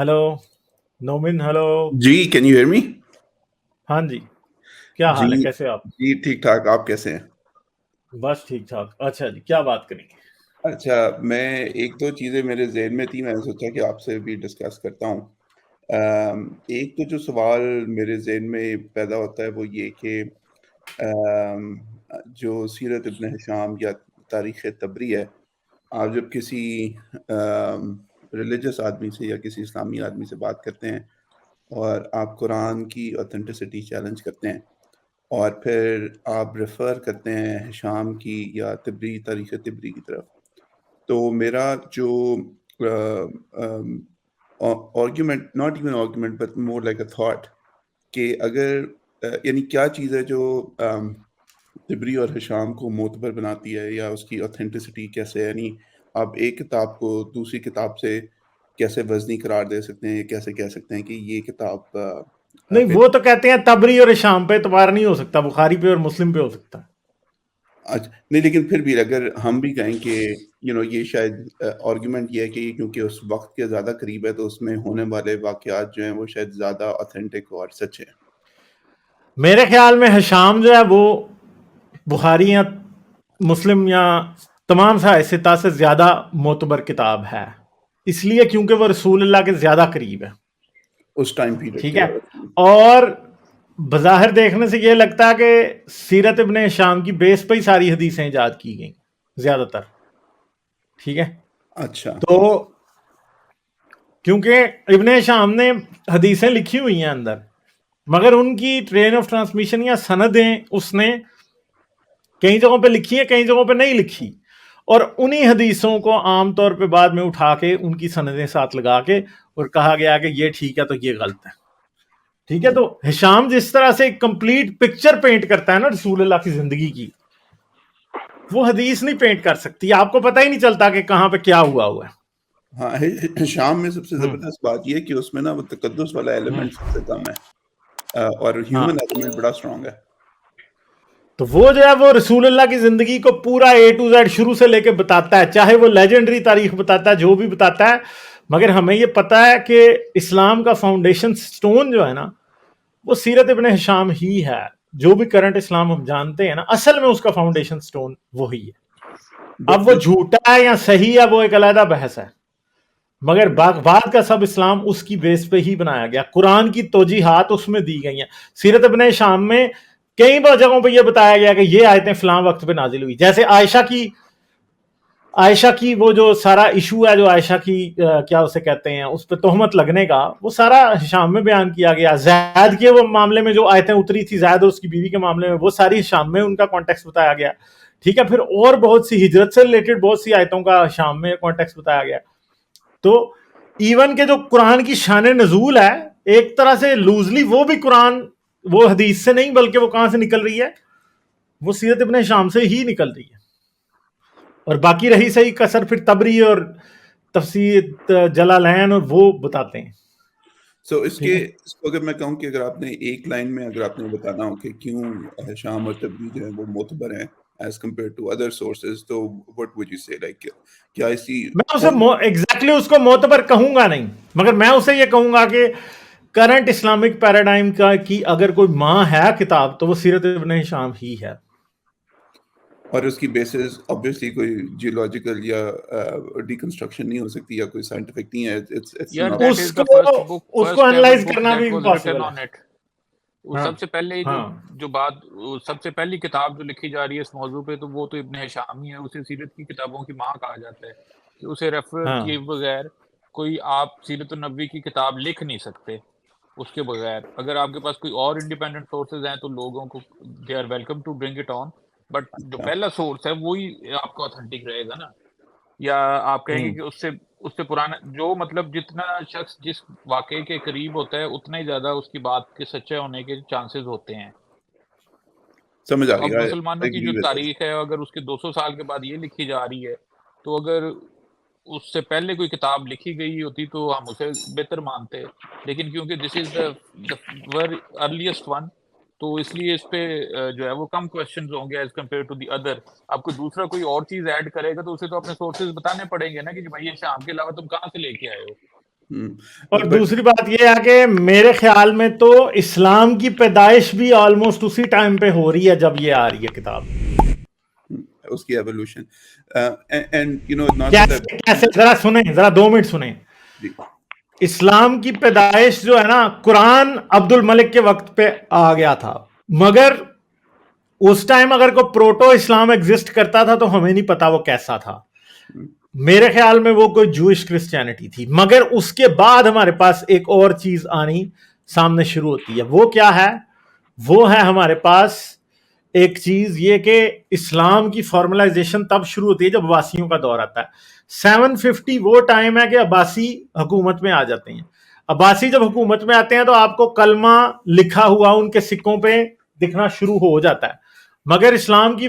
Hello Nomin, hello. जी, can you hear me? हाँ जी, क्या जी, हाल है, कैसे हो आप? जी ठीक-ठाक, आप कैसे हैं? बस ठीक ठाक। अच्छा जी, क्या बात करेंगे? अच्छा, मैं 1-2 चीज़ें मेरे ज़हन में थी, मैंने सोचा कि आपसे भी डिस्कस करता हूँ। एक तो जो सवाल मेरे ज़हन में पैदा होता है वो ये कि जो सीरत इब्न हिशाम या तारीख़ तबरी है, आप जब किसी रिलिजियस आदमी से या किसी इस्लामी आदमी से बात करते हैं और आप कुरान की ऑथेंटिसिटी चैलेंज करते हैं और फिर आप रेफ़र करते हैं हिशाम की या तिब्री तारीख़ तिब्री की तरफ। तो मेरा जो argument, not even argument but more like a thought, कि अगर यानी क्या चीज़ है जो तिब्री और हिशाम को मोतबर बनाती है या उसकी ऑथेंटिसिटी कैसे है? यानी आप एक किताब को दूसरी किताब से कैसे वज़नी करार दे सकते हैं? कैसे कह सकते हैं कि ये किताब नहीं, पे वो तो कहते हैं तबरी और शाम पे एतबार नहीं हो सकता, बुखारी पे और मुस्लिम पे हो सकता है। नहीं, लेकिन फिर भी अगर हम भी कहें कि ये शायद आर्गुमेंट ये है कि क्योंकि उस वक़्त के ज़्यादा करीब है, तो उसमें होने वाले वाक़यात जो हैं, वो शायद ज़्यादा ऑथेंटिक और सच हैं। मेरे ख्याल में हिशाम जो है वो बुखारी या मुस्लिम या तमाम साहित्य से ज्यादा मोतबर किताब है, इसलिए क्योंकि वो रसूल अल्लाह के ज्यादा करीब है। उस टाइम पीरियड ठीक के। है। और बज़ाहिर देखने से ये लगता है कि सीरत इब्ने हिशाम की बेस पे ही सारी हदीसें इजाद की गई ज्यादातर। ठीक है। अच्छा। तो क्योंकि इब्ने हिशाम ने हदीसें लिखी हुई हैं अंदर, मगर उनकी ट्रेन ऑफ ट्रांसमिशन या सनदें उसने कई जगहों पे लिखी है, कई जगहों पे नहीं लिखी। और उन्हीं हदीसों को आमतौर पे बाद में उठा के उनकी सनदें साथ लगा के और कहा गया कि ये ठीक है तो ये गलत है। ठीक है। तो हिशाम जिस तरह से कंप्लीट पिक्चर पेंट करता है ना रसूल अल्लाह की जिंदगी की, वो हदीस नहीं पेंट कर सकती। आपको पता ही नहीं चलता कि कहां पे क्या हुआ है। हाँ, शाम में सबसे हम्म। ज़बरदस्त बात ये है कि उसमें ना वो तकद्दुस वाला हम्म। एलिमेंट सबसे कम है, और ह्यूमन हाँ, एलिमेंट बड़ा स्ट्रॉन्ग है। तो वो जो है वो रसूल अल्लाह की जिंदगी को पूरा ए टू जेड शुरू से लेके बताता है, चाहे वो लेजेंडरी तारीख बताता है, जो भी बताता है। मगर हमें ये पता है कि इस्लाम का फाउंडेशन स्टोन जो है ना, वो सीरत इब्ने हिशाम ही है। जो भी करंट इस्लाम हम जानते हैं ना, असल में उसका फाउंडेशन स्टोन वही है। अब बट वो दिस झूठा है या सही है, वो एक अलग बहस है। मगर बाद का सब इस्लाम उसकी बेस पे ही बनाया गया। कुरान की तोजीहात उसमें दी गई हैं। सीरत इब्ने शाम में कई जगहों पे ये बताया गया कि ये आयतें फलां वक्त पे नाजिल हुई। जैसे आयशा की वो जो सारा इशू है, जो आयशा की क्या उसे कहते हैं, उस पर तोहमत लगने का, वो सारा हिशाम में बयान किया गया। जैद के वो मामले में जो आयतें उतरी थी जैद और उसकी बीवी के मामले में, वो सारी हिशाम में उनका कॉन्टेक्स्ट बताया गया। ठीक है। फिर और बहुत सी हिजरत से रिलेटेड बहुत सी आयतों का हिशाम में कॉन्टेक्स्ट बताया गया। तो इवन के जो कुरान की शान नजूल है, एक तरह से लूजली वो भी कुरान, वो हदीस से नहीं बल्कि वो कहां से निकल रही है, वो सीरत इब्ने शाम से ही निकल रही है। और बाकी रही सही कसर फिर तबरी और तफसीर जलालैन और वो बताते हैं। सो ठीक इसके है। इसको अगर मैं कहूँ कि अगर आपने एक लाइन में अगर आपने बताना हो कि क्यों शाम और तबरी जो है वो मोतबर हैं as compared to other sources, तो what would you say, like क्या इसी मैं उसे कौन एग्जैक्टली उसको मोतबर कहूंगा नहीं, मगर मैं उसे ये कहूंगा कि करंट इस्लामिक पैराडाइम का की अगर कोई माँ है किताब, तो वो सीरत इब्ने हिशाम ही है। और उसकी बेसिस ऑब्वियसली कोई जियोलॉजिकल या डिकंस्ट्रक्शन नहीं हो सकती या कोई साइंटिफिक नहीं है, इट्स इट्स यार नॉट। दैट इज द उसको उसको फर्स्ट एवर एनालाइज बुक करना भी दैट वाज रिटन इम्पॉसिबल है। On it. वो हाँ। सबसे पहले जो हाँ। जो बात वो सबसे पहली किताब जो लिखी जा रही है इस मौजू पे, तो वो तो इब्ने हिशाम ही है। उसे सीरत की किताबों की माँ कहा जाता है कि उसे रेफर हाँ। किए बगैर कोई आप सीरत नबी की किताब लिख नहीं सकते। उसके बगैर अगर आपके पास कोई और इंडिपेंडेंट सोर्सेज हैं तो लोगों को they are welcome to bring it on, but जो अच्छा। पहला सोर्स है वही आपका ऑथेंटिक रहेगा ना। या आप कहेंगे हम्म। कि उससे उससे पुराना जो मतलब जितना शख्स जिस वाकये के करीब होता है उतना ही ज्यादा उसकी बात के सच्चे होने के चांसेस होते हैं। समझ तो आ अब गया, आई मुसलमानों की एग्री जो विद दिस। तारीख है, अगर उसके 200 साल के बाद ये लिखी जा रही है, तो अगर उससे पहले कोई किताब लिखी गई होती तो हम उसे बेहतर मानते। लेकिन क्योंकि this is the very earliest one, तो इसलिए इस पे जो है वो कम क्वेश्चंस होंगे as compare to the other. आपको दूसरा कोई और चीज ऐड करेगा तो उसे तो अपने सोर्सेज बताने पड़ेंगे ना कि भाई ये शाम के अलावा तुम कहाँ से लेके आए हो। اور دوسری بات یہ ہے کہ میرے خیال میں تو اسلام کی پیدائش بھی آلموسٹ اسی ٹائم پہ ہو رہی ہے جب یہ آ رہی ہے کتاب. اس کی evolution and you know not کیسے ذرا سنیں، ذرا 2 منٹ سنیں. اسلام کی پیدائش جو ہے نا، قرآن عبد الملک کے وقت پہ آ گیا تھا، مگر اس ٹائم اگر کوئی پروٹو اسلام ایگزسٹ کرتا تھا تو ہمیں نہیں پتا وہ کیسا تھا. میرے خیال میں وہ کوئی جوئش کرسچینٹی تھی. مگر اس کے بعد ہمارے پاس ایک اور چیز آنی سامنے شروع ہوتی ہے. وہ کیا ہے؟ وہ ہے ہمارے پاس ایک چیز یہ کہ اسلام کی فارملائزیشن تب شروع ہوتی ہے جب عباسیوں کا دور آتا ہے. 750 وہ ٹائم ہے کہ عباسی حکومت میں آ جاتے ہیں. عباسی جب حکومت میں آتے ہیں تو آپ کو کلمہ لکھا ہوا ان کے سکوں پہ دکھنا شروع ہو جاتا ہے. مگر اسلام کی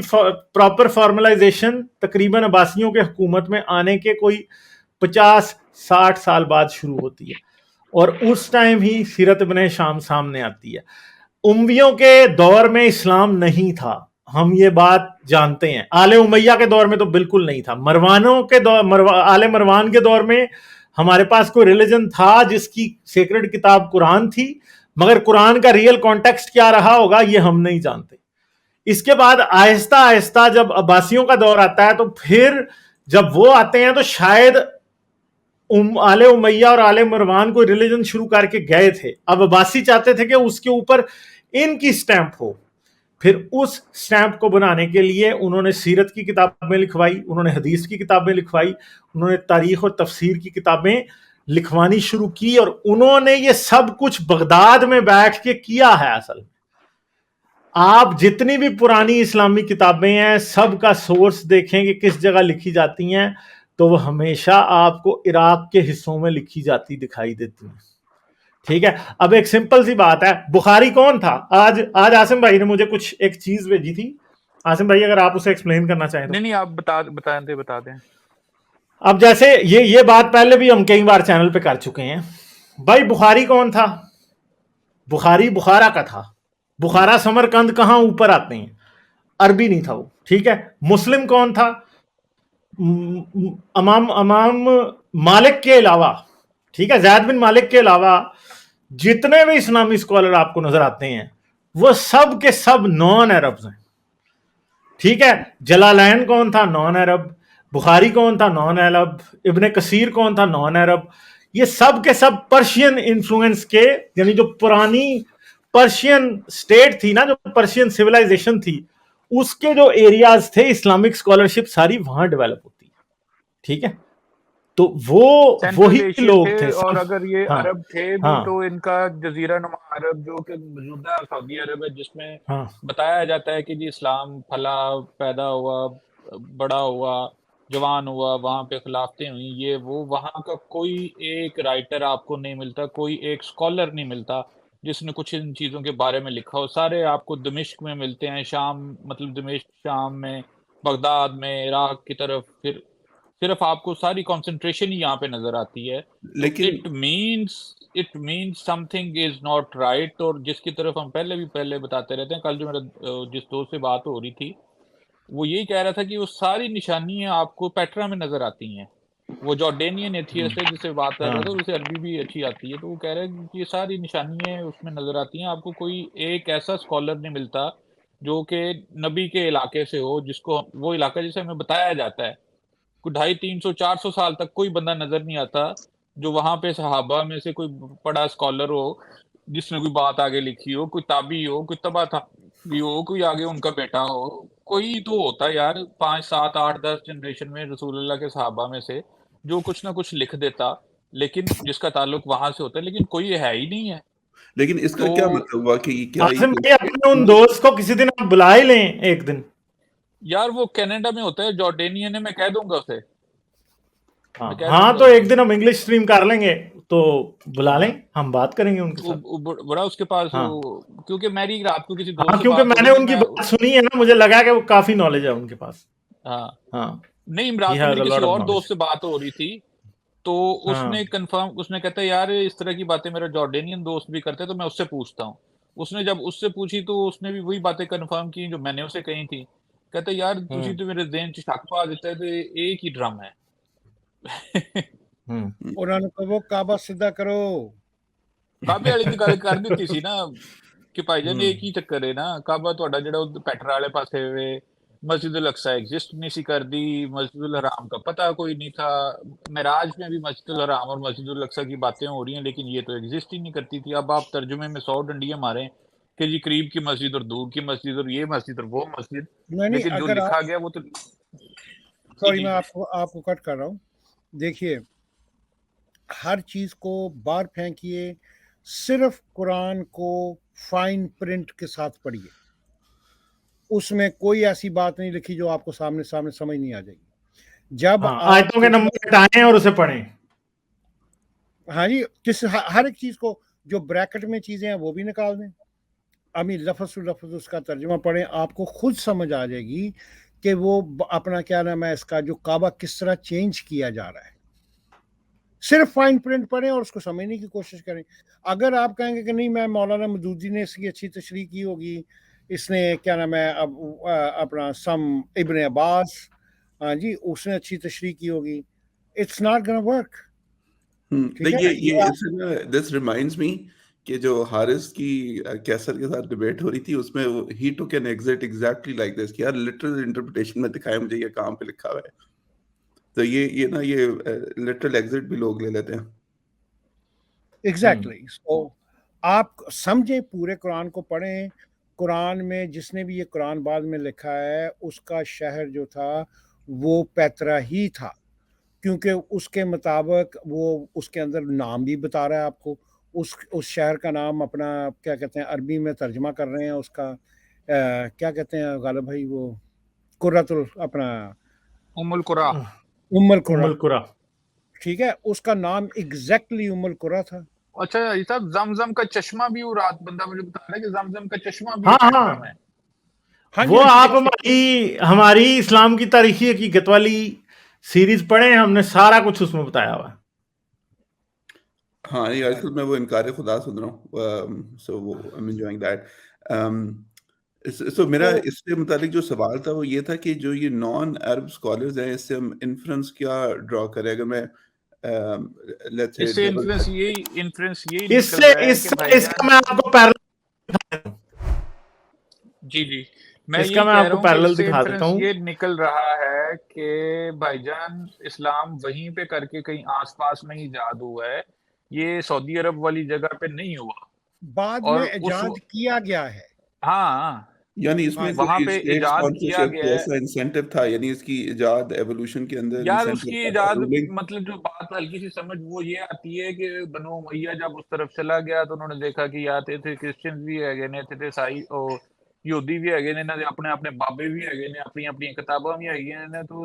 پراپر فارملائزیشن تقریباً عباسیوں کے حکومت میں آنے کے کوئی 50-60 سال بعد شروع ہوتی ہے، اور اس ٹائم ہی سیرت ابن ہشام سامنے آتی ہے. امویوں کے دور میں اسلام نہیں تھا، ہم یہ بات جانتے ہیں. آل امیہ کے دور میں تو بالکل نہیں تھا. مروانوں کے دور، آل مروان کے دور میں ہمارے پاس کوئی ریلیجن تھا جس کی سیکرڈ کتاب قرآن تھی، مگر قرآن کا ریئل کانٹیکسٹ کیا رہا ہوگا یہ ہم نہیں جانتے. اس کے بعد آہستہ آہستہ جب عباسیوں کا دور آتا ہے تو پھر جب وہ آتے ہیں تو شاید آل امیہ اور آل مروان کو ریلیجن شروع کر کے گئے تھے. اب عباسی چاہتے تھے کہ اس کے اوپر ان کی سٹیمپ ہو. پھر اس سٹیمپ کو بنانے کے لیے انہوں نے سیرت کی کتابیں لکھوائی، انہوں نے حدیث کی کتابیں لکھوائی، انہوں نے تاریخ اور تفسیر کی کتابیں لکھوانی شروع کی، اور انہوں نے یہ سب کچھ بغداد میں بیٹھ کے کیا ہے. اصل آپ جتنی بھی پرانی اسلامی کتابیں ہیں سب کا سورس دیکھیں کہ کس جگہ لکھی جاتی ہیں تو وہ ہمیشہ آپ کو عراق کے حصوں میں لکھی جاتی دکھائی دیتی ہیں. ٹھیک ہے. اب ایک سمپل سی بات ہے، بخاری کون تھا؟ آج عاصم بھائی نے مجھے کچھ ایک چیز بھیجی تھی. عاصم بھائی اگر آپ اسے ایکسپلین کرنا چاہیں تو. نہیں آپ بتا دیں. اب جیسے یہ بات پہلے بھی ہم کئی بار چینل پہ کر چکے ہیں. بھائی بخاری کون تھا؟ بخاری بخارا کا تھا. بخارا سمرقند کہاں اوپر آتے ہیں، عربی نہیں تھا وہ. ٹھیک ہے. مسلم کون تھا؟ امام مالک کے علاوہ، ٹھیک ہے، زید بن مالک کے علاوہ جتنے بھی اسلامی اسکالر آپ کو نظر آتے ہیں وہ سب کے سب نان عربز ہیں. ٹھیک ہے. جلالین کون تھا؟ نان عرب. بخاری کون تھا؟ نان عرب. ابن کثیر کون تھا؟ نان عرب. یہ سب کے سب پرشین انفلوئنس کے، یعنی جو پرانی پرشین سٹیٹ تھی نا، جو پرشین سیولائزیشن تھی، اس کے جو ایریاز تھے اسلامک اسکالرشپ ساری وہاں ڈیولپ ہوتی ہے. ٹھیک ہے. تو وہی لوگ تھے. اور اگر یہ عرب تھے بھی تو ان کا جزیرہ نما عرب جو کہ موجودہ سعودی عرب ہے، جس میں بتایا جاتا ہے کہ جی اسلام پھلا، پیدا ہوا، بڑا ہوا، جوان ہوا، وہاں پہ خلافتیں ہوئی، یہ وہ، وہاں کا کوئی ایک رائٹر آپ کو نہیں ملتا، کوئی ایک اسکالر نہیں ملتا جس نے کچھ ان چیزوں کے بارے میں لکھا ہو. سارے آپ کو دمشق میں ملتے ہیں، شام، مطلب دمشق، شام میں، بغداد میں، عراق کی طرف. پھر صرف آپ کو ساری کنسنٹریشن ہی یہاں پہ نظر آتی ہے. لیکن it means some thing is not right. اور جس کی طرف ہم پہلے بتاتے رہتے ہیں، کل جو میرا جس دوست سے بات ہو رہی تھی وہ یہی کہہ رہا تھا کہ وہ ساری نشانیاں آپ کو پیٹرا میں نظر آتی ہیں. وہ جارڈینین ایتھیسٹ ہے جس سے بات کر رہا تھا، اسے عربی بھی اچھی آتی ہے، تو وہ کہہ رہے ہیں کہ یہ ساری نشانیاں اس میں نظر آتی ہیں. آپ کو کوئی ایک ایسا اسکالر نہیں ملتا جو کہ نبی کے علاقے سے ہو، جس کو وہ علاقہ جسے ہمیں بتایا جاتا ہے. کوئی 250-300-400 سال تک کوئی بندہ نظر نہیں آتا جو وہاں پہ صحابہ میں سے کوئی بڑا اسکالر ہو جس نے کوئی بات آگے لکھی ہو، کوئی تابعی ہو، کوئی تبع تابعی ہو، کوئی آگے ان کا بیٹا ہو. کوئی تو ہوتا ہے یار 5, 7, 8, 10 جنریشن میں رسول اللہ کے صحابہ میں سے جو کچھ نہ کچھ لکھ دیتا، لیکن جس کا تعلق وہاں سے ہوتا ہے، لیکن کوئی ہے ہی نہیں ہے. لیکن اس کا کیا مطلب ہوا کہ کیا اپنے ان دوست کو کسی دن آپ بلا ہی لیں ایک دن. یار وہ کینیڈا میں ہوتا ہے، جارڈینین ہے، میں کہہ دوں گا اسے. ہاں تو ایک دن ہم انگلش اسٹریم کر لیں گے تو بلا لیں، ہم بات کریں گے ان کے ساتھ. بڑا اس کے پاس کیونکہ میری رات کو کسی دوست سے کیونکہ میں نے ان کی بات سنی ہے نا، مجھے لگا کہ وہ کافی نالج ہے ان کے پاس. نہیں، رات کو میری کسی اور دوست سے بات ہو رہی تھی تو اس نے کنفرم، اس نے کہتا ہے یار اس طرح کی باتیں میرا جارڈینین دوست بھی کرتے تو میں اس سے پوچھتا ہوں. اس نے جب اس سے پوچھی تو اس نے بھی وہی باتیں کنفرم کی جو میں نے اسے کہی تھی. کہتا ہے یار تجھے تو میرے ذہن چ شک پا دیتا ہے تو ایک ہی ڈرم ہے. ਉਹਨਾਂ ਨੂੰ ਕਹੋ ਕਾਬਾ ਸਿੱਧਾ ਕਰੋ। ਕਾਬੇ ਵਾਲੀ ਦੀ ਗੱਲ ਕਰ ਦਿੱਤੀ ਸੀ ਨਾ ਕਿ ਭਾਈ ਜਾਨ ਇਹ ਕੀ ਚੱਕਰ ਹੈ ਨਾ, ਕਾਬਾ ਤੁਹਾਡਾ ਜਿਹੜਾ ਉਹ ਪੈਟਰਾ वाले पासे वे मस्जिद उल अक्सा एग्जिस्ट नहीं सी कर दी, मस्जिद उल हराम का पता कोई नहीं था, मिराज में भी मस्जिद उल हराम और मस्जिद उल अक्सा की बातें हो रही हैं लेकिन ये तो एग्जिस्ट ही नहीं करती थी। अब आप तर्जुमे में 100 डंडियां मारें कि जी करीब की मस्जिद और दूर की मस्जिद और ये मस्जिद और वो मस्जिद, लेकिन जो लिखा गया वो तो सॉरी मैं आपको कट कर रहा हूँ। देखिए हर चीज को बाहर फेंकिए, सिर्फ कुरान को फाइन प्रिंट के साथ पढ़िए, उसमें कोई ऐसी बात नहीं लिखी जो आपको सामने समझ नहीं आ जाएगी। जब आयतों के नंबर हटाएं और उसे पढ़ें। हाँ जी, हर एक चीज को जो ब्रैकेट में चीजें हैं वो भी निकाल दें, अमी लफ्ज़ टू लफ्ज़ उसका तर्जुमा पढ़ें, आपको खुद समझ आ जाएगी कि वो अपना क्या नाम है इसका जो काबा किस तरह चेंज किया जा रहा है। सिर्फ फाइन प्रिंट पढ़ें और उसको समझने की कोशिश करें। अगर आप कहेंगे कि नहीं मैं मौलाना मदूदी ने इसकी अच्छी तशरीह की होगी, इसने क्या नाम है अपना सम इब्न अब्बास, हाँ जी उसने अच्छी तशरीह की होगी, इट्स नॉट गोना वर्क। देखिए दिस रिमाइंड्स मी कि जो हारिस की कैसर के साथ डिबेट हो रही थी उसमें ही took an exit exactly like this कि यार लिटरल इंटरप्रिटेशन में दिखाया मुझे ये कहाँ पे लिखा हुआ है। तो ये ना ये लिटरल एग्जिट भी लोग ले लेते हैं। एग्जैक्टली सो आप समझें, पूरे कुरान को पढ़ें। कुरान में जिसने भी ये कुरान बाद में लिखा है उसका शहर जो था वो पैतरा ही था, क्योंकि उसके मुताबिक वो उसके अंदर नाम भी बता रहा है आपको, उस शहर का नाम अपना क्या कहते हैं अरबी में तर्जमा कर रहे हैं उसका क्या कहते हैं गालिब भाई वो कुर्रतुल अपना उम्मुल कुरा, उम्मुल कुरा, ठीक है, उसका नाम एग्जैक्टली उम्मुल कुरा था। अच्छा ये साहब जमजम का चश्मा भी वो रात बंदा मुझे बता रहा है कि जमजम का चश्मा भी है। हाँ वो आप हमारी इस्लाम की तारीखी हकीकत वाली सीरीज पढ़े, हमने सारा कुछ उसमें बताया हुआ है। हाँ ये आजकल मैं वो इनकार खुदा सुन रहा हूँ, सो वो आई एम एंजॉयिंग दैट। सो मेरा इससे मुतालिक जो सवाल था वो ये था कि जो ये नॉन अरब स्कॉलर्स हैं इससे हम इन्फ्रेंस क्या ड्रॉ करें? अगर मैं लेट्स से इससे इन्फ्रेंस यही इससे इसका मैं आपको पैरेलल जी मैं आपको पैरेलल दिखा देता हूँ। ये निकल रहा है कि भाईजान इस्लाम वहीं पे करके कहीं आसपास में ही इजाद हुआ है, ये सऊदी अरब वाली जगह पे नहीं हुआ, बाद में इजाद किया गया है। हाँ यानी इसमें वहां पे इजाद किया गया है, ऐसा इंसेंटिव था, यानी इसकी इजाद एवोल्यूशन के अंदर यार उसकी इजाद मतलब जो बात हल्की सी समझ वो ये आती है कि बनो उमैया जब उस तरफ चला गया तो उन्होंने देखा कि आते थे क्रिश्चियन भी है ने थे ईसाई और यहूदी भी है ने, अपने अपने बाबे भी है ने, अपनी अपनी किताबें भी है ने, तो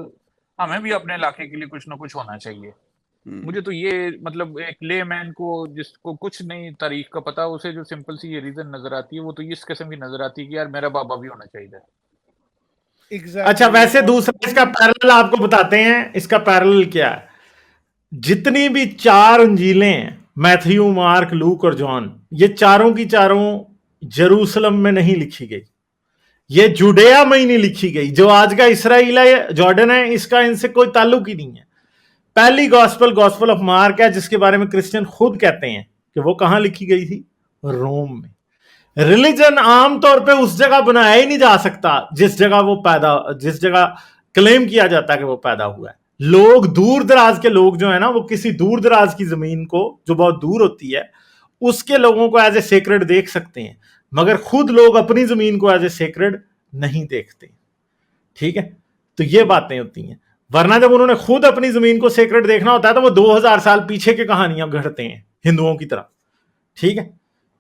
हमें भी अपने इलाके के लिए कुछ ना कुछ होना चाहिए। मुझे तो ये मतलब एक ले मैन को जिसको कुछ नहीं तारीख का पता उसे जो सिंपल सी ये रीजन नजर आती है वो तो इस किस्म की नजर आती है कि यार मेरा बाबा भी होना चाहिए। अच्छा वैसे दूसरा इसका पैरेलल आपको बताते हैं, इसका पैरेलल क्या है। जितनी भी 4 इंजीलें हैं, मैथ्यू, मार्क, लूक और जॉन, ये चारों की चारों जेरूसलम में नहीं लिखी गई, ये जुडेया में ही नहीं लिखी गई। जो आज का इसराइल है, जॉर्डन है, इसका इनसे कोई ताल्लुक ही नहीं है। पहली गॉस्पेल ऑफ मार्क है जिसके बारे में क्रिश्चियन खुद कहते हैं कि वो कहां लिखी गई थी, रोम में। रिलीजन आमतौर पे उस जगह बनाया ही नहीं जा सकता जिस जगह क्लेम किया जाता है कि वो पैदा हुआ है। लोग दूर दराज के लोग जो है ना, वो किसी दूर दराज की जमीन को जो बहुत दूर होती है उसके लोगों को एज ए सेक्रेड देख सकते हैं, मगर खुद लोग अपनी जमीन को एज ए सेक्रेड नहीं देखते। ठीक है, तो ये बातें होती हैं। वरना जब उन्होंने खुद अपनी जमीन को सेक्रेड देखना होता है तो वो 2000 साल पीछे की कहानियां गढ़ते हैं हिंदुओं की तरह। ठीक है,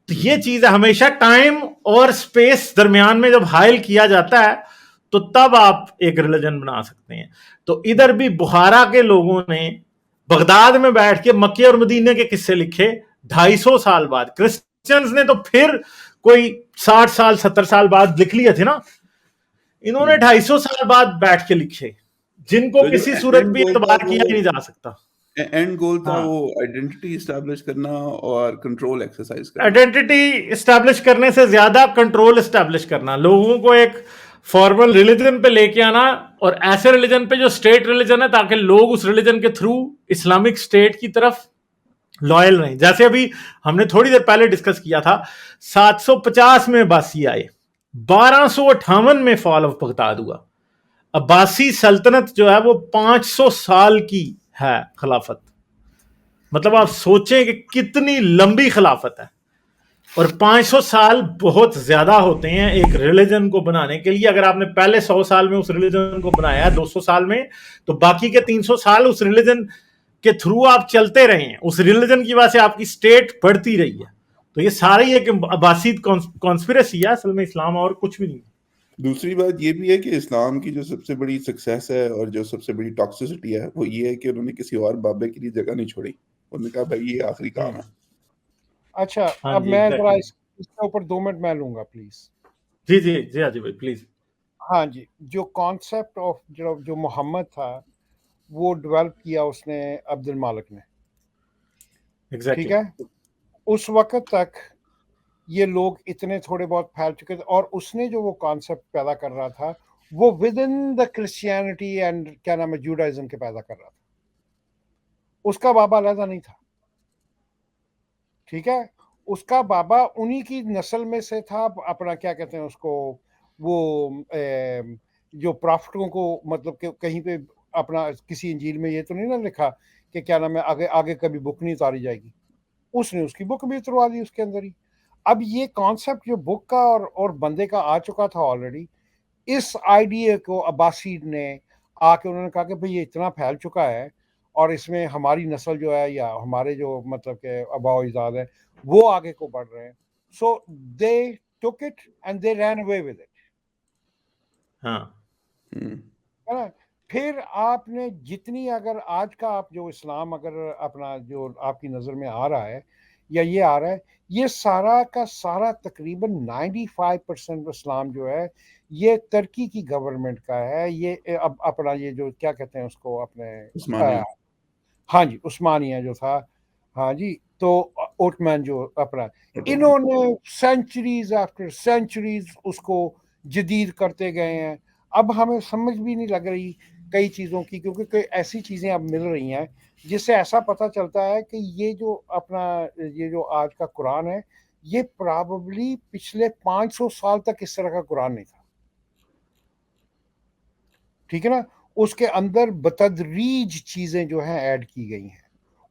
तो ये चीज है, हमेशा टाइम और स्पेस दरमियान में जब हाइल किया जाता है तो तब आप एक रिलीजन बना सकते हैं। तो इधर भी बुखारा के लोगों ने बगदाद में बैठ के मक्के और मदीने के किस्से लिखे 250 साल बाद। क्रिश्चियंस ने तो फिर कोई 60 साल 70 साल बाद लिख लिए थे ना, इन्होंने 250 साल बाद बैठ के लिखे जिनको तो किसी सूरत भी एतबार किया ही नहीं जा सकता। एंड गोल था वो आइडेंटिटी एस्टैब्लिश करना और कंट्रोल एक्सरसाइज करना। आइडेंटिटी एस्टैब्लिश करने से ज्यादा कंट्रोल एस्टैब्लिश करना, लोगों को एक फॉर्मल रिलीजन पे लेके आना और ऐसे रिलीजन पे जो स्टेट रिलीजन है, ताकि लोग उस रिलीजन के थ्रू इस्लामिक स्टेट की तरफ लॉयल नहीं। जैसे अभी हमने थोड़ी देर पहले डिस्कस किया था, 750 में अब्बासी आए, 1258 में फॉल ऑफ बगदाद हुआ। अब्बासी सल्तनत जो है वो 500 साल की है खिलाफत। मतलब आप सोचें कि कितनी लंबी खिलाफत है, और 500 साल बहुत ज्यादा होते हैं एक रिलीजन को बनाने के लिए। अगर आपने पहले 100 साल में उस रिलीजन को बनाया है, 200 साल में, तो बाकी के 300 साल उस रिलीजन के थ्रू आप चलते रहे हैं, उस रिलीजन की वजह से आपकी स्टेट बढ़ती रही है। तो ये सारा ही एक अब्बासी कॉन्स्पिरेसी है असल में, इस्लाम और कुछ भी नहीं। दूसरी बात ये भी है कि इस्लाम की जो सबसे बड़ी सक्सेस है और जो सबसे बड़ी टॉक्सिसिटी है वो ये है कि उन्होंने किसी और बाबे के लिए जगह नहीं छोड़ी। उन्होंने कहा भाई ये आखिरी काम है। अच्छा, हाँ अब जी, मैं जरा exactly. इसके ऊपर 2 मिनट मैं लूंगा प्लीज। जी जी जी हाजी भाई प्लीज। हाँ जी, जो कॉन्सेप्ट ऑफ जो मोहम्मद था वो डेवलप किया उसने अब्दुल मालिक ने, ठीक है। उस वक्त तक ये लोग इतने थोड़े बहुत फैल चुके थे, और उसने जो वो कॉन्सेप्ट पैदा कर रहा था वो with in the Christianity and क्या नाम है जूडाइज्म के पैदा कर रहा था। उसका बाबा अलहदा नहीं था, ठीक है। उसका बाबा उन्हीं की नस्ल में से था, अपना क्या कहते हैं उसको, वो जो प्रॉफिटों को, मतलब कि कहीं पे अपना किसी इंजील में ये तो नहीं ना लिखा कि क्या नाम है आगे आगे कभी बुक नहीं उतारी जाएगी, उसने उसकी बुक भी उतरवा दी उसके अंदर ही। अब ये कॉन्सेप्ट जो बुक का और बंदे का आ चुका था ऑलरेडी, इस आइडिया को अब्बासी ने आके उन्होंने कहा कि भाई ये इतना फैल चुका है और इसमें हमारी नस्ल जो है या हमारे जो मतलब के आबाओ अजदाद है वो आगे को बढ़ रहे हैं। So they took it and they ran away with it. हाँ हम्म, है ना। फिर आपने जितनी, अगर आज का आप जो इस्लाम अगर अपना जो आपकी नज़र में आ रहा है या ये आ रहा है, ये सारा का सारा तकरीबन 95% इस्लाम जो है ये तुर्की की गवर्नमेंट का है। ये अब अपना ये जो क्या कहते हैं उसको अपने उस्मानिया। हाँ जी उस्मानिया जो था, हाँ जी, तो ओटमैन जो अपना, ओटोमन। इन्होंने सेंचुरीज आफ्टर सेंचुरीज उसको जदीद करते गए हैं। अब हमें समझ भी नहीं लग रही कई चीज़ों की, क्योंकि कई ऐसी चीज़ें अब मिल रही हैं जिससे ऐसा पता चलता है कि ये जो अपना ये जो आज का कुरान है ये प्रॉबली पिछले 500 साल तक इस तरह का कुरान नहीं था, ठीक है ना। उसके अंदर बतदरीज चीज़ें जो हैं ऐड की गई हैं,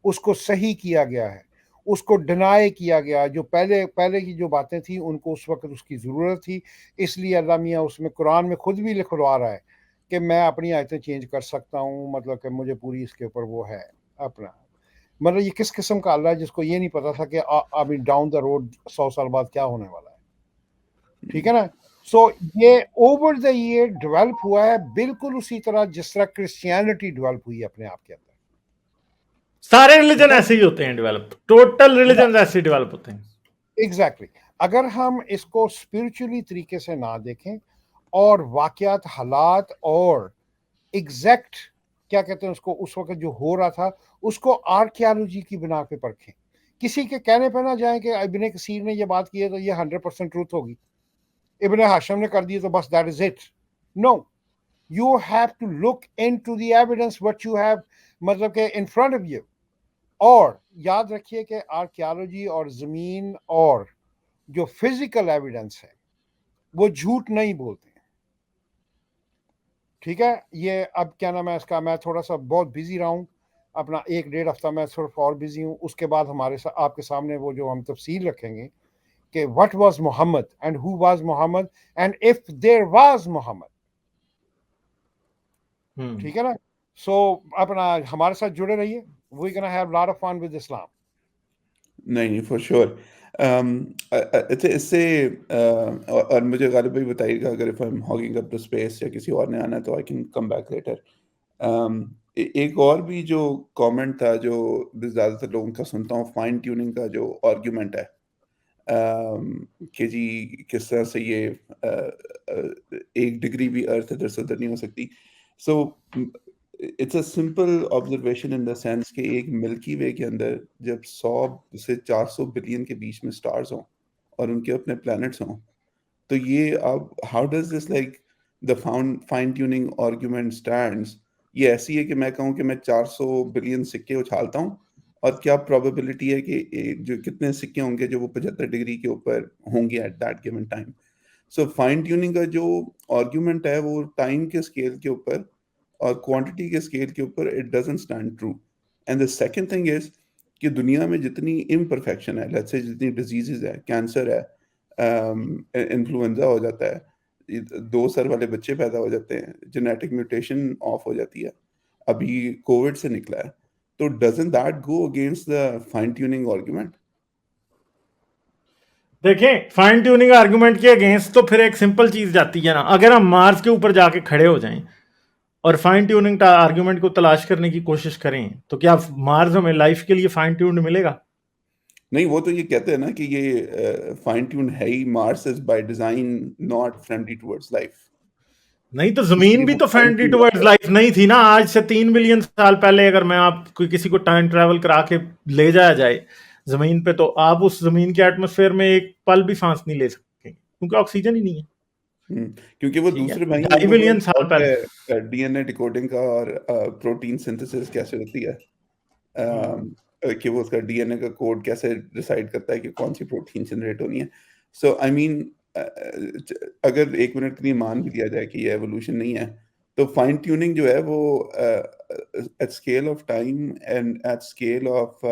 उसको सही किया गया है, उसको डिनाई किया गया। जो पहले पहले की जो बातें थी उनको उस वक्त उसकी ज़रूरत थी, इसलिए अल्लाह मियाँ उसमें कुरान में खुद भी लिखवा रहा है कि मैं अपनी आयतें चेंज कर सकता हूँ, मतलब कि मुझे पूरी इसके ऊपर वो है अपना। मतलब ये किस किस्म का अल्लाह है जिसको ये नहीं पता था कि अभी डाउन द रोड 100 साल बाद क्या होने वाला है, ठीक है ना। सो ये ओवर द ईयर डेवलप हुआ है बिल्कुल उसी तरह जिस तरह क्रिश्चियनिटी डेवलप हुई है अपने आप के अंदर। सारे रिलीजन ऐसे ही होते हैं डेवलप, टोटल रिलीजन ऐसे डेवलप होते हैं। एग्जैक्टली अगर हम इसको स्पिरिचुअली तरीके से ना देखें और वाकयात हालात और एग्जैक्ट क्या कहते हैं उसको उस वक्त जो हो रहा था उसको आर्कियोलॉजी की बिना पे परखें, किसी के कहने पे ना जाए कि इब्ने कसीर ने ये बात की है तो ये 100% ट्रूथ होगी, इब्ने हाशम ने कर दी तो बस that is it. No, you have to look into the evidence what you have मतलब के in front of you। और याद रखिए कि आर्कियोलॉजी और ज़मीन और जो फिजिकल एविडेंस है वो झूठ नहीं बोलते हैं, ठीक है। ये अब क्या नाम है इसका, मैं थोड़ा सा बहुत बिजी रहा हूँ, अपना 1-1.5 हफ्ता मैं सिर्फ और बिजी हूँ, उसके बाद हमारे आपके सामने वो जो हम तफसील रखेंगे कि what was Muhammad and who was Muhammad and if there was Muhammad, ठीक है ना। सो अपना हमारे साथ जुड़े रहिए, we gonna have lot of fun with Islam. नहीं फॉर श्योर। अच्छा इससे और मुझे गालिब भाई बताइएगा अगर if I am hugging up the space या किसी और ने आना है तो I can come back later. एक और भी जो कमेंट था जो ज़्यादातर लोगों का सुनता हूँ, फाइन ट्यूनिंग का जो आर्ग्यूमेंट है कि जी किस तरह से ये एक डिग्री भी अर्थ इधर से उधर नहीं हो सकती। So it's a simple observation in the sense कि एक मिल्की वे के अंदर जब 100 से 400 बिलियन के बीच में स्टार्स हों और उनके अपने प्लैनेट्स हों, तो ये अब how does this like the fine tuning argument stands یہ ایسی ہے کہ میں کہوں کہ میں 400 بلین سکے اچھالتا ہوں اور کیا پروبیبلٹی ہے کہ جو کتنے سکے ہوں گے جو وہ 75 ڈگری کے اوپر ہوں گے at that given time. So fine tuning کا جو آرگیومنٹ ہے وہ ٹائم کے اسکیل کے اوپر اور کوانٹٹی کے اسکیل کے اوپر it doesn't stand true. And the second thing is کہ دنیا میں جتنی امپرفیکشن ہے, لیٹس سے جتنی ڈیزیزز ہے, کینسر ہے, انفلوئنزا ہو جاتا ہے, 2 سر والے بچے پیدا ہو جاتے ہیں, جینیٹک میوٹیشن آف ہو جاتی ہے, ابھی کووڈ سے نکلا ہے, تو doesn't that go against the fine tuning argument? دیکھیں فائن ٹیوننگ آرگومنٹ کے اگینسٹ تو پھر ایک سمپل چیز جاتی ہے نا, اگر ہم مارس کے اوپر جا کے کھڑے ہو جائیں اور فائن ٹیوننگ آرگومنٹ کو تلاش کرنے کی کوشش کریں تو کیا مارس ہمیں لائف کے لیے فائن ٹیونڈ ملے گا؟ نہیں, وہ تو یہ کہتے ہیں نا کہ یہ فائن ٹیون ہے ہی, Mars is by design not friendly towards life. نہیں تو زمین بھی تو فرینڈلی ٹورڈز لائف نہیں تھی نا. آج سے 3 بلین سال پہلے اگر میں آپ کو کسی کو ٹائم ٹریول کرا کے لے جایا جائے زمین پہ, تو آپ اس زمین کے ایٹماسفیئر میں ایک پل بھی سانس نہیں لے سکتے کیونکہ آکسیجن ہی نہیں ہے. کیونکہ وہ دوسرے بھائی 2.5 بلین سال پہلے ڈی این اے ڈیکوڈنگ کا اور پروٹین سنتھسس کیسے ہوتی ہے کہ وہ اس کا ڈی این اے کا کوڈ کیسے ڈیسائیڈ کرتا ہے کہ کون سی پروٹین جنریٹ ہونی ہے. سو آئی مین اگر 1 منٹ کے لیے مان بھی دیا جائے کہ یہ ایوولوشن نہیں ہے, تو فائن ٹیوننگ جو ہے وہ at scale of time and at scale of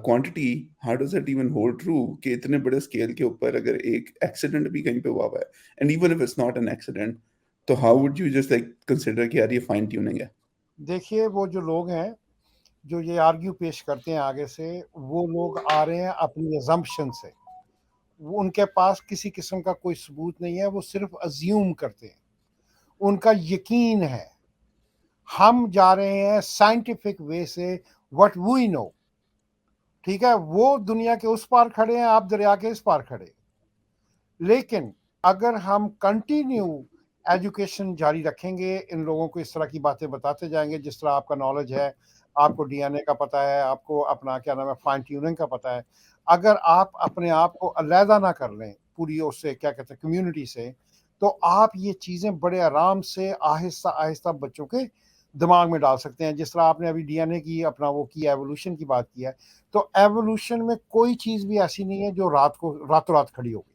quantity, how does it even hold true کہ اتنے بڑے اسکیل کے اوپر اگر ایک ایکسیڈنٹ بھی کہیں پہ ہوا ہوا ہے, and even if it's not an accident, تو how would you just like consider کہ یار یہ فائن ٹیوننگ ہے؟ دیکھیے وہ جو لوگ ہیں جو یہ آرگیو پیش کرتے ہیں آگے سے, وہ لوگ آ رہے ہیں اپنی ازمپشن سے, وہ ان کے پاس کسی قسم کا کوئی ثبوت نہیں ہے, وہ صرف ازیوم کرتے ہیں, ان کا یقین ہے. ہم جا رہے ہیں سائنٹیفک وے سے, وٹ وی نو, ٹھیک ہے, وہ دنیا کے اس پار کھڑے ہیں, آپ دریا کے اس پار کھڑے. لیکن اگر ہم کنٹینیو ایجوکیشن جاری رکھیں گے, ان لوگوں کو اس طرح کی باتیں بتاتے جائیں گے جس طرح آپ کا نالج ہے, آپ کو ڈی این اے کا پتہ ہے, آپ کو اپنا کیا نام ہے فائن ٹیوننگ کا پتہ ہے, اگر آپ اپنے آپ کو علیحدہ نہ کر لیں پوری اس سے کیا کہتے ہیں کمیونٹی سے, تو آپ یہ چیزیں بڑے آرام سے آہستہ آہستہ بچوں کے دماغ میں ڈال سکتے ہیں. جس طرح آپ نے ابھی ڈی این اے کی اپنا وہ کیا, ایوولوشن کی بات کی ہے, تو ایوولوشن میں کوئی چیز بھی ایسی نہیں ہے جو راتوں رات کھڑی ہوگی.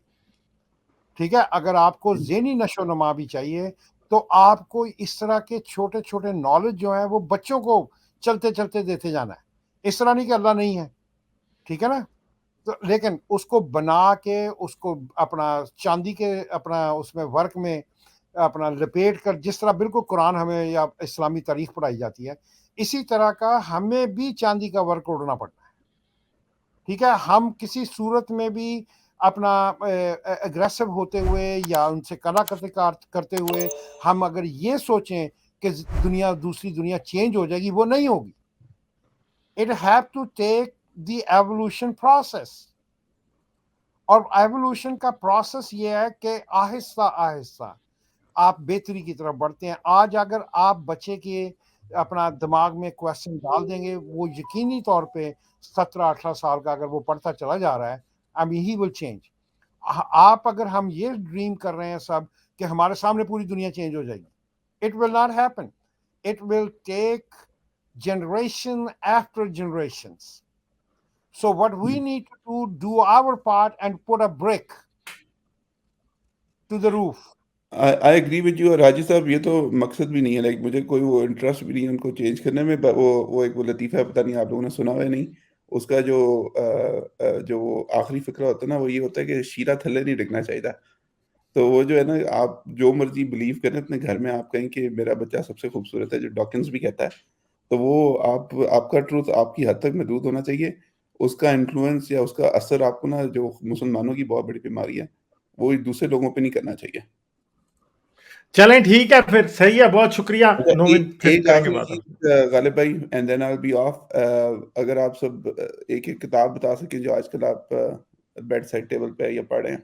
ٹھیک ہے, اگر آپ کو ذہنی نشو و نما بھی چاہیے تو آپ کو اس طرح کے چھوٹے چھوٹے نالج جو ہیں وہ بچوں کو چلتے چلتے دیتے جانا ہے. اس طرح نہیں کہ اللہ نہیں ہے, ٹھیک ہے نا, تو لیکن اس کو بنا کے اس کو اپنا چاندی کے اپنا اس میں ورک میں اپنا لپیٹ کر, جس طرح بالکل قرآن ہمیں یا اسلامی تاریخ پڑھائی جاتی ہے, اسی طرح کا ہمیں بھی چاندی کا ورک اڑنا پڑتا ہے. ٹھیک ہے, ہم کسی صورت میں بھی اپنا اگریسو ہوتے ہوئے یا ان سے کلا کرتے ہوئے ہم اگر یہ سوچیں کہ دوسری دنیا چینج ہو جائے گی, وہ نہیں ہوگی. It have to take the evolution process, اور ایوولوشن کا پروسیس یہ ہے کہ آہستہ آہستہ آپ بہتری کی طرف بڑھتے ہیں. آج اگر آپ بچے کے اپنا دماغ میں کویسچن ڈال دیں گے, وہ یقینی طور پہ 17-18 سال کا اگر وہ پڑھتا چلا جا رہا ہے, I mean he will change. آپ اگر ہم یہ ڈریم کر رہے ہیں سب کہ ہمارے سامنے پوری دنیا چینج ہو جائے گی, it will not happen. It will take generation after generations. So what we need to do our part and put a brick to the roof. I agree with you. اور راجی صاحب یہ تو مقصد بھی نہیں ہے, لائک مجھے کوئی وہ انٹرسٹ بھی نہیں ہے ان کو چینج کرنے میں. وہ ایک وہ لطیفہ ہے, پتہ نہیں آپ لوگوں نے سنا ہوا ہے نہیں, اس کا جو آخری فقرہ ہوتا ہے نا, وہ یہ ہوتا ہے کہ شیرہ تھلے نہیں ڈگنا چاہیے. تو وہ جو ہے نا, آپ جو مرضی بلیو کریں اپنے گھر میں, آپ کہیں کہ میرا بچہ سب سے خوبصورت ہے, جو ڈاکنز بھی کہتا ہے, تو وہ آپ کا ٹروتھ آپ کی حد تک محدود ہونا چاہیے. اس کا انفلوئنس یا اس کا اثر آپ کو نا, جو مسلمانوں کی بہت بڑی بیماری ہے, وہ دوسرے لوگوں پہ نہیں کرنا چاہیے. چلیں ٹھیک ہے پھر, صحیح ہے, بہت شکریہ. ایک آخری چیز غالب بھائی, and then I will be off. اگر آپ سب ایک ایک کتاب بتا سکیں جو آج کل آپ بیڈ سائڈ ٹیبل پہ یا پڑھ رہے ہیں.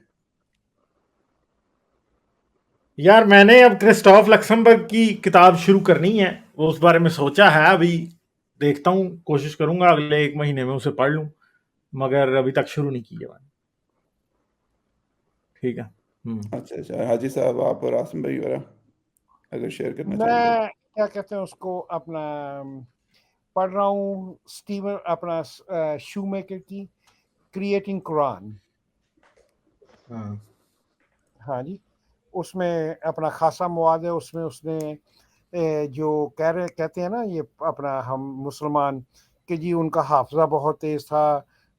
یار میں نے اب کرسٹوف لکسمبرگ کی کتاب شروع کرنی ہے, وہ اس بارے میں سوچا ہے, ابھی دیکھتا ہوں, کوشش کروں گا اگلے 1 مہینے میں اسے پڑھ لوں, مگر ابھی تک شروع نہیں کی ہے. ٹھیک ہے. अच्छा हाजी साहब आप और आसिम भाई वगैरह अगर शेयर करना चाहें मैं क्या कहते हैं उसको अपना पढ़ रहा हूँ स्टीवन अपना शूमेकर की क्रिएटिंग कुरान। हाँ जी, उसमें अपना खासा मवाद है। उसमें उसने जो कहते हैं ना ये अपना हम मुसलमान कि जी उनका हाफजा बहुत तेज था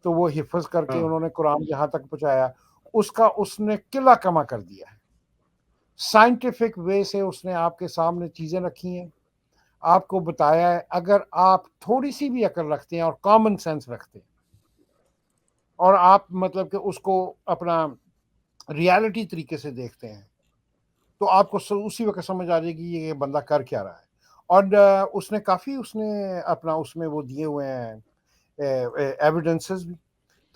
तो वो हिफ्ज करके उन्होंने कुरान जहाँ तक पहुँचाया, उसका उसने किला कमा कर दिया है। साइंटिफिक वे से उसने आपके सामने चीज़ें रखी हैं, आपको बताया है। अगर आप थोड़ी सी भी अकल रखते हैं और कॉमन सेंस रखते हैं और आप मतलब कि उसको अपना रियलिटी तरीके से देखते हैं तो आपको उसी वक्त समझ आ जाएगी ये बंदा कर क्या रहा है। और उसने काफ़ी उसने अपना उसमें वो दिए हुए हैं एविडेंसेस भी,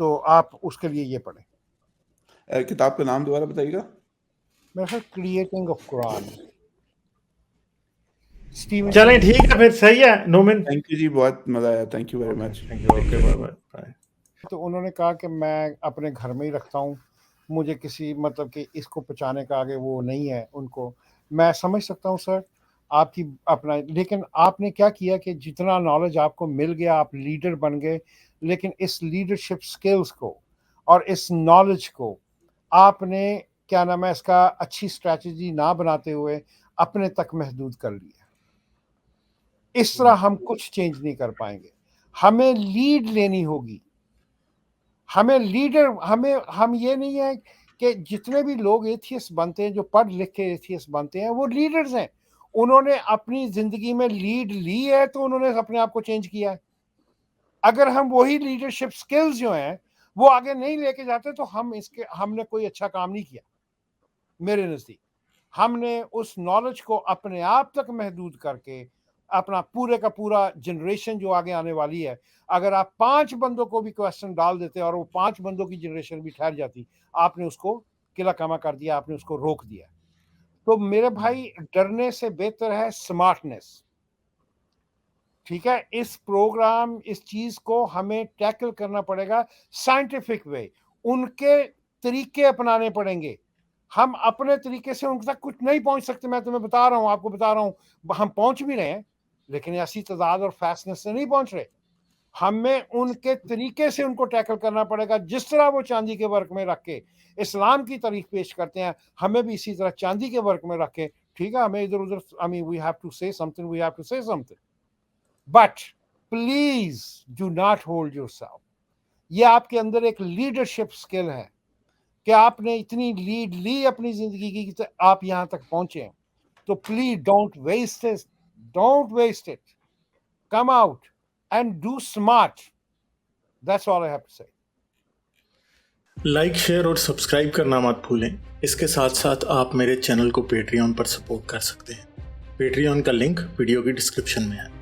तो आप उसके लिए ये पढ़ें। किताब का नाम दोबारा बताइएगा। मेरा ख्याल क्रिएटिंग ऑफ कुरान। स्टीवन चलें ठीक है फिर, सही है नोमिन। थैंक यू जी, बहुत मजा आया, thank you very much. Thank you, okay bye bye. तो उन्होंने कहा कि मैं अपने घर में ही रखता हूँ, मुझे किसी मतलब कि इसको पहुँचाने का आगे वो नहीं है उनको। मैं समझ सकता हूँ सर आपकी अपना, लेकिन आपने क्या किया कि जितना नॉलेज आपको मिल गया आप लीडर बन गए, लेकिन इस लीडरशिप स्किल्स को और इस नॉलेज को आपने क्या नाम है इसका अच्छी स्ट्रैटेजी ना बनाते हुए अपने तक महदूद कर लिया। इस तरह हम कुछ चेंज नहीं कर पाएंगे। हमें लीड लेनी होगी, हमें लीडर हम ये नहीं है कि जितने भी लोग एथियस्ट बनते हैं, जो पढ़ लिख के एथियस्ट बनते हैं, वो लीडर्स हैं। उन्होंने अपनी जिंदगी में लीड ली है तो उन्होंने अपने आप को चेंज किया है। अगर हम वही लीडरशिप स्किल्स जो हैं वो आगे नहीं लेके जाते तो हमने कोई अच्छा काम नहीं किया। मेरे नजदीक हमने उस नॉलेज को अपने आप तक महदूद करके अपना पूरे का पूरा जनरेशन जो आगे आने वाली है, अगर आप 5 बंदों को भी क्वेश्चन डाल देते और वो 5 बंदों की जनरेशन भी ठहर जाती, आपने उसको किला कमा कर दिया, आपने उसको रोक दिया। तो मेरे भाई डरने से बेहतर है स्मार्टनेस। ठीक है, इस प्रोग्राम इस चीज को हमें टैकल करना पड़ेगा साइंटिफिक वे, उनके तरीके अपनाने पड़ेंगे। हम अपने तरीके से उन तक कुछ नहीं पहुंच सकते। मैं तुम्हें बता रहा हूं, आपको बता रहा हूं, हम पहुंच भी रहे हैं लेकिन ऐसी तादाद और फास्टनेस से नहीं पहुंच रहे। हमें उनके तरीके से उनको टैकल करना पड़ेगा। जिस तरह वो चांदी के वर्क में रख के इस्लाम की तारीफ पेश करते हैं, हमें भी इसी तरह चांदी के वर्क में रख के, ठीक है, हमें इधर उधर I mean we have to say something, but please do not hold yourself. ये आपके अंदर एक लीडरशिप स्किल है कि आपने इतनी लीड ली अपनी जिंदगी की कि आप यहां तक पहुंचे। तो please don't waste it, come out and do smart. That's all I have to say. Like, share और सब्सक्राइब करना मत भूलें। इसके साथ साथ आप मेरे चैनल को पेट्रियन पर सपोर्ट कर सकते हैं। पेट्रियन का लिंक वीडियो की डिस्क्रिप्शन में है।